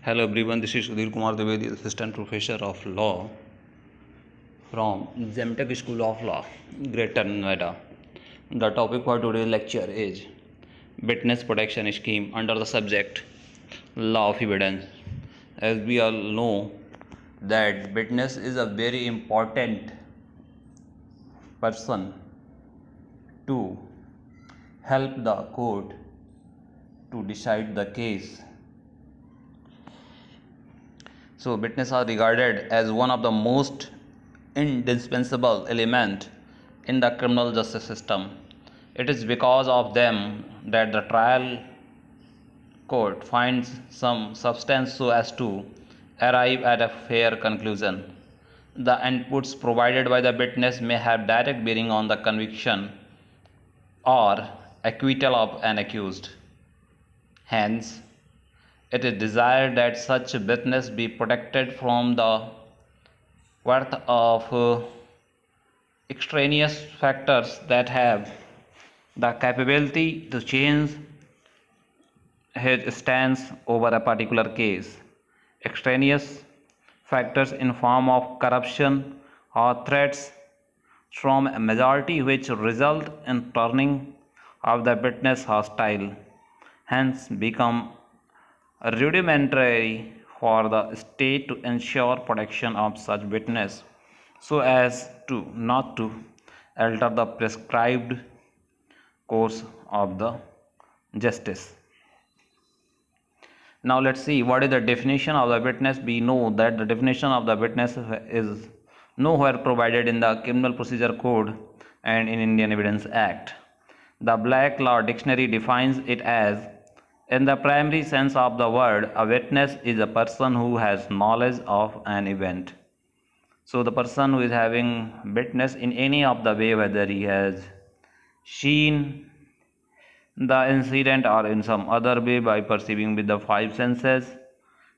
Hello everyone, this is Sudhir Kumar Dwivedi, Assistant Professor of Law from Zemtech School of Law, Greater Noida. The topic for today's lecture is Witness Protection Scheme under the subject Law of Evidence. As we all know that witness is a very important person to help the court to decide the case. So witnesses are regarded as one of the most indispensable element in the criminal justice system. It is because of them that the trial court finds some substance so as to arrive at a fair conclusion. The inputs provided by the witness may have direct bearing on the conviction or acquittal of an accused. Hence, it is desired that such witness be protected from the worth of extraneous factors that have the capability to change his stance over a particular case. Extraneous factors in form of corruption or threats from a majority which result in turning of the witness hostile, hence become rudimentary for the state to ensure protection of such witness so as to not to alter the prescribed course of the justice. Now let's see what is the definition of the witness. We know that the definition of the witness is nowhere provided in the Criminal Procedure Code and in Indian Evidence Act. The Black Law Dictionary defines it as, in the primary sense of the word, a witness is a person who has knowledge of an event. So the person who is having witness in any of the way, whether he has seen the incident or in some other way by perceiving with the five senses,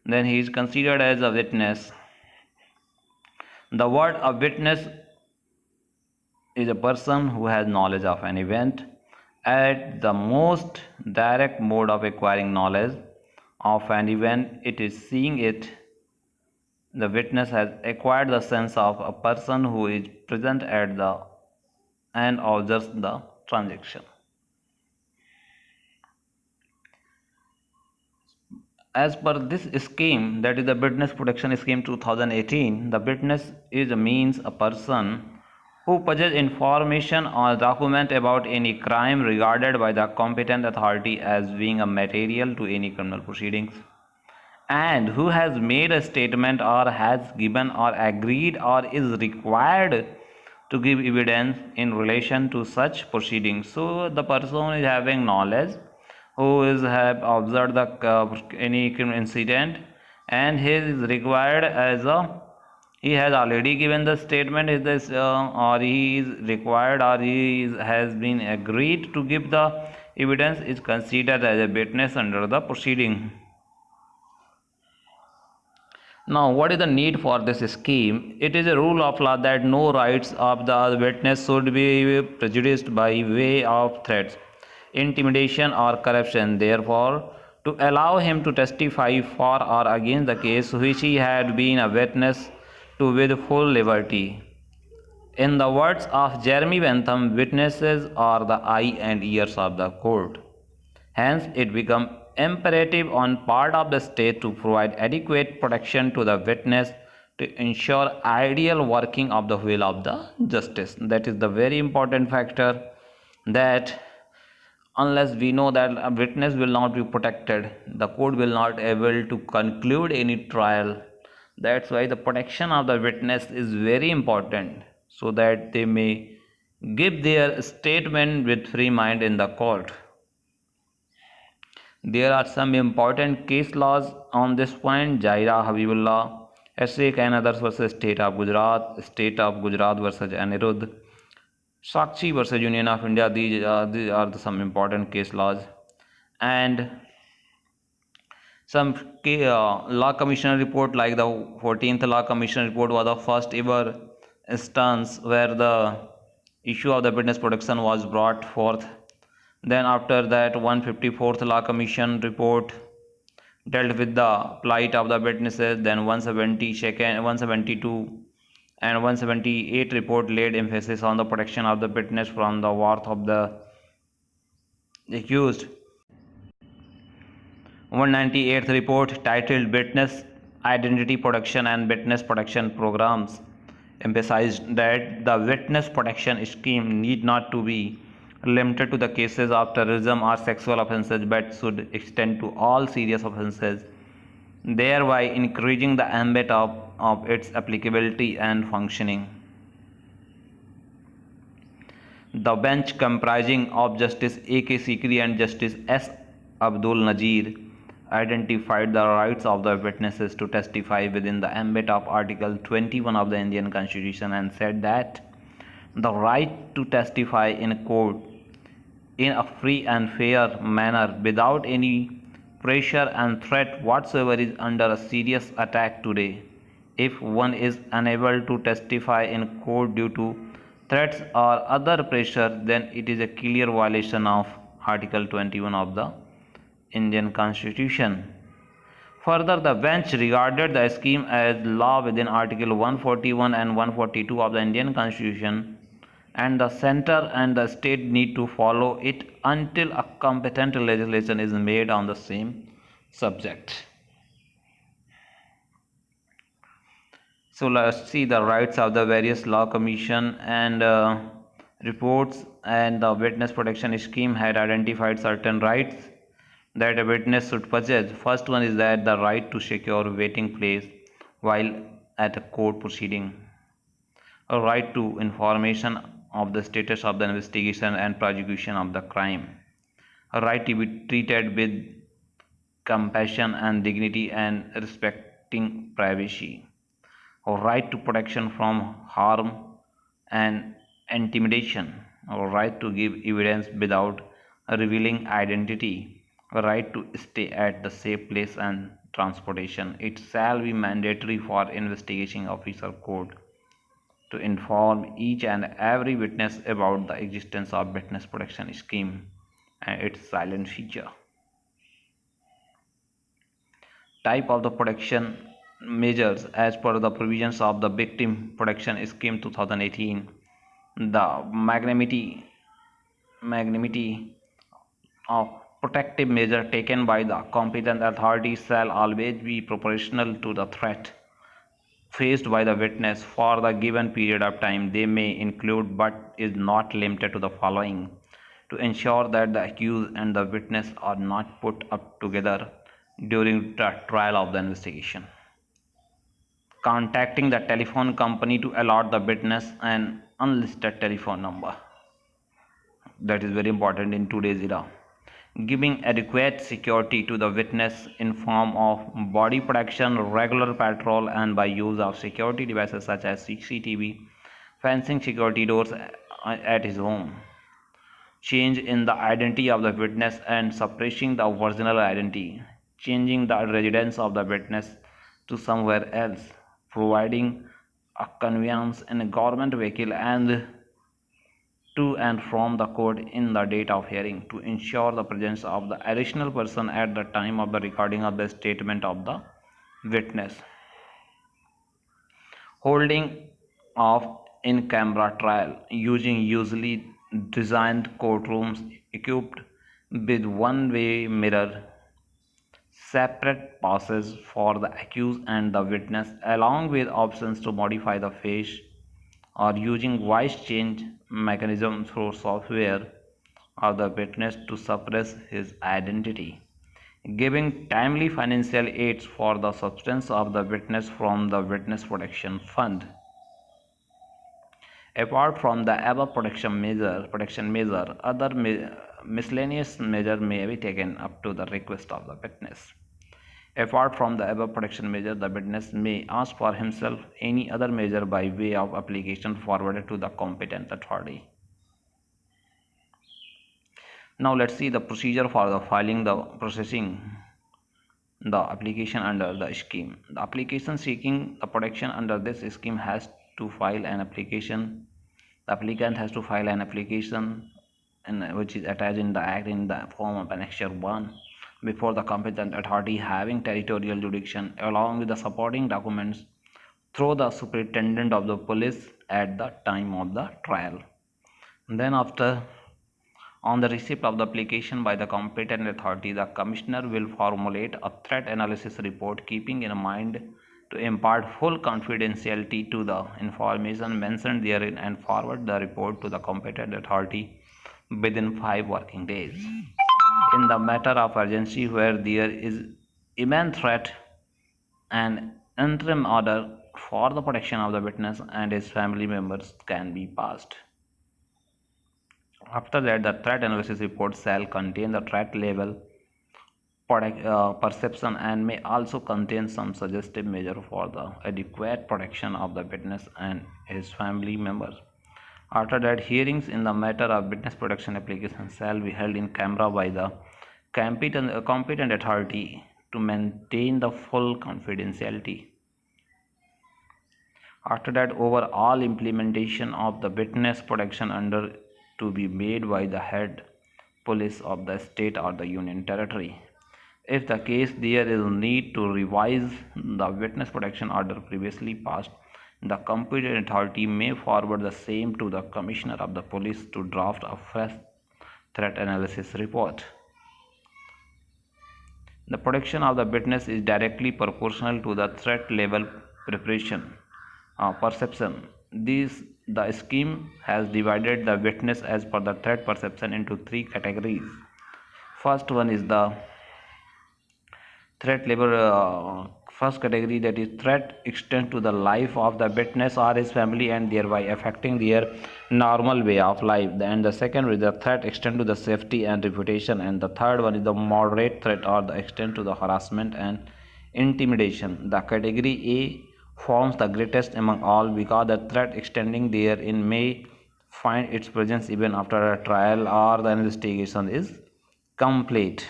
then he is considered as a witness. The word a witness is a person who has knowledge of an event. At the most direct mode of acquiring knowledge of an event, it is seeing it. The witness has acquired the sense of a person who is present at the and observes the transaction. As per this scheme, that is the Witness Protection Scheme 2018, the witness is a means a person who possesses information or document about any crime regarded by the competent authority as being a material to any criminal proceedings, and who has made a statement or has given or agreed or is required to give evidence in relation to such proceedings. So the person is having knowledge, who is have observed the any incident, and he is required as a, he has already given the statement, is this or he is required or he has been agreed to give the evidence, is considered as a witness under the proceeding. Now, what is the need for this scheme? It is a rule of law that no rights of the witness should be prejudiced by way of threats, intimidation, or corruption. Therefore, to allow him to testify for or against the case which he had been a witness to with full liberty. In the words of Jeremy Bentham, witnesses are the eye and ears of the court. Hence, it becomes imperative on part of the state to provide adequate protection to the witness to ensure ideal working of the will of the justice. That is the very important factor, that unless we know that a witness will not be protected, the court will not able to conclude any trial. That's why the protection of the witness is very important, so that they may give their statement with free mind in the court. There are some important case laws on this point. Jaira Habibullah, S.A. and others versus State of Gujarat, State of Gujarat versus Anirudh, Sakshi versus Union of India. These are some important case laws. And some law commission report, like the 14th law commission report, was the first ever instance where the issue of the witness protection was brought forth. Then after that, 154th law commission report, dealt with the plight of the witnesses. Then 172 and 178 report laid emphasis on the protection of the witness from the wrath of the accused. 198th report, titled Witness Identity Protection and Witness Protection Programs, emphasized that the witness protection scheme need not to be limited to the cases of terrorism or sexual offences but should extend to all serious offences, thereby increasing the ambit of its applicability and functioning. The bench, comprising of Justice A.K. Sikri and Justice S. Abdul Nazir, identified the rights of the witnesses to testify within the ambit of Article 21 of the Indian Constitution and said that the right to testify in court in a free and fair manner without any pressure and threat whatsoever is under a serious attack today. If one is unable to testify in court due to threats or other pressure, then it is a clear violation of Article 21 of the Indian Constitution. Further, the bench regarded the scheme as law within Article 141 and 142 of the Indian Constitution, and the centre and the state need to follow it until a competent legislation is made on the same subject. So let's see the rights of the various law commission and reports. And the witness protection scheme had identified certain rights that a witness should possess. First one is that the right to secure waiting place while at a court proceeding, a right to information of the status of the investigation and prosecution of the crime, a right to be treated with compassion and dignity and respecting privacy, a right to protection from harm and intimidation, a right to give evidence without revealing identity, a right to stay at the safe place and transportation. It shall be mandatory for investigating officer court to inform each and every witness about the existence of witness protection scheme and its silent feature. Type of the protection measures as per the provisions of the Victim Protection Scheme 2018. The magnanimity of protective measure taken by the competent authorities shall always be proportional to the threat faced by the witness for the given period of time. They may include, but is not limited to, the following: to ensure that the accused and the witness are not put up together during the trial of the investigation, contacting the telephone company to allot the witness an unlisted telephone number, that is very important in today's era, giving adequate security to the witness in form of body protection, regular patrol, and by use of security devices such as CCTV, fencing security doors at his home, change in the identity of the witness and suppressing the original identity, changing the residence of the witness to somewhere else, providing a conveyance in a government vehicle and to and from the court in the date of hearing, to ensure the presence of the additional person at the time of the recording of the statement of the witness, holding of in camera trial using usually designed courtrooms equipped with one-way mirror, separate passes for the accused and the witness, along with options to modify the face, or using voice change mechanism through software of the witness to suppress his identity, giving timely financial aids for the substance of the witness from the Witness Protection Fund. Apart from the above protection measure, other miscellaneous measure may be taken up to the request of the witness. Apart from the above protection measure, the witness may ask for himself any other measure by way of application forwarded to the competent authority. Now let's see the procedure for the filing the processing the application under the scheme. The application seeking the protection under this scheme has to file an application. The applicant has to file an application which is attached in the act in the form of annexure 1 before the competent authority having territorial jurisdiction along with the supporting documents through the superintendent of the police at the time of the trial. Then after on the receipt of the application by the competent authority, the commissioner will formulate a threat analysis report keeping in mind to impart full confidentiality to the information mentioned therein and forward the report to the competent authority within 5 working days. In the matter of urgency where there is imminent threat, an interim order for the protection of the witness and his family members can be passed. After that, the threat analysis report shall contain the threat level perception and may also contain some suggestive measure for the adequate protection of the witness and his family members. After that, hearings in the matter of witness protection application shall be held in camera by the competent authority to maintain the full confidentiality. After that, overall implementation of the witness protection under to be made by the head police of the state or the union territory. If the case there is need to revise the witness protection order previously passed, the competent authority may forward the same to the commissioner of the police to draft a fresh threat analysis report. The protection of the witness is directly proportional to the threat level perception. The scheme has divided the witness as per the threat perception into 3 categories. First one is the threat level. First category, that is threat extends to the life of the witness or his family and thereby affecting their normal way of life. And the second is the threat extends to the safety and reputation. And the third one is the moderate threat or the extent to the harassment and intimidation. The category A forms the greatest among all because the threat extending therein may find its presence even after a trial or the investigation is complete.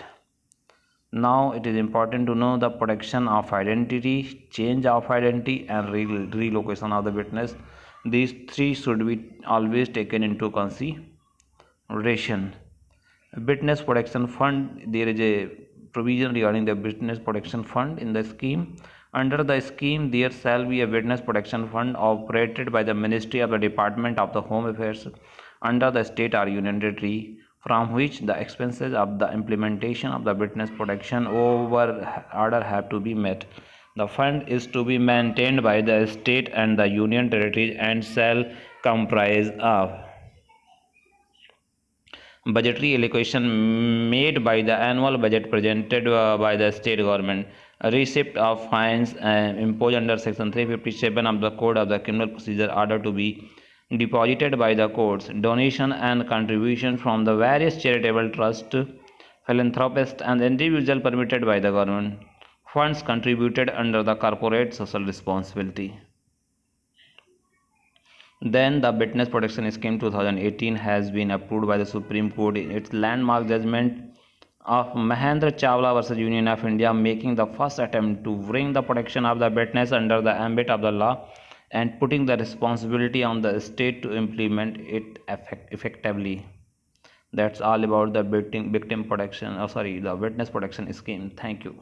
Now it is important to know the protection of identity, change of identity and relocation of the witness. These 3 should be always taken into consideration. Witness protection fund, there is a provision regarding the witness protection fund in the scheme. Under the scheme, there shall be a witness protection fund operated by the Ministry of the Department of the Home Affairs under the state or union territory, from which the expenses of the implementation of the witness protection order have to be met. The fund is to be maintained by the state and the union territories and shall comprise of budgetary allocation made by the annual budget presented by the state government, a receipt of fines imposed under section 357 of the code of the criminal procedure order to be deposited by the courts, donation and contribution from the various charitable trusts, philanthropists and individual permitted by the government, funds contributed under the corporate social responsibility. Then the Witness Protection Scheme 2018 has been approved by the Supreme Court in its landmark judgment of Mahendra Chawla versus Union of India, making the first attempt to bring the protection of the witness under the ambit of the law and putting the responsibility on the state to implement it effectively. That's all about the victim protection, the witness protection scheme. Thank you.